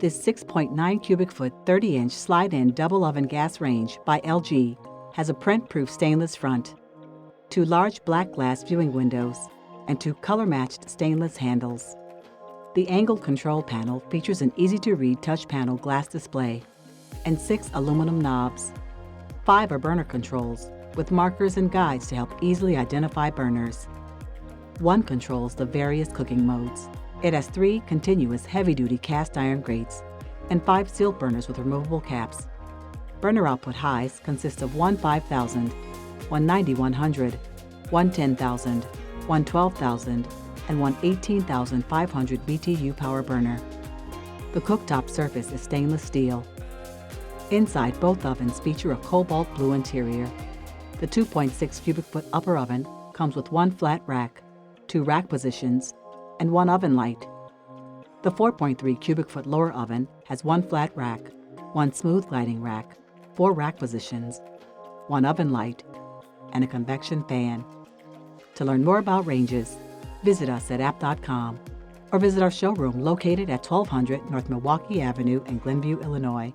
This 6.9 cubic foot 30-inch slide-in double oven gas range by LG has a print-proof stainless front, 2 large black glass viewing windows, and 2 color-matched stainless handles. The angled control panel features an easy-to-read touch panel glass display and 6 aluminum knobs. 5 are burner controls, with markers and guides to help easily identify burners. 1 controls the various cooking modes. It has 3 continuous heavy-duty cast iron grates and 5 sealed burners with removable caps. Burner output highs consist of one 5,000, one 9,100, one 10,000, one 12,000, and one 18,500 BTU power burner. The cooktop surface is stainless steel. Inside, both ovens feature a cobalt blue interior. The 2.6 cubic foot upper oven comes with 1 flat rack, 2 rack positions, and 1 oven light. The 4.3 cubic foot lower oven has 1 flat rack, 1 smooth gliding rack, 4 rack positions, 1 oven light, and a convection fan. To learn more about ranges, visit us at app.com or visit our showroom located at 1200 North Milwaukee Avenue in Glenview, Illinois.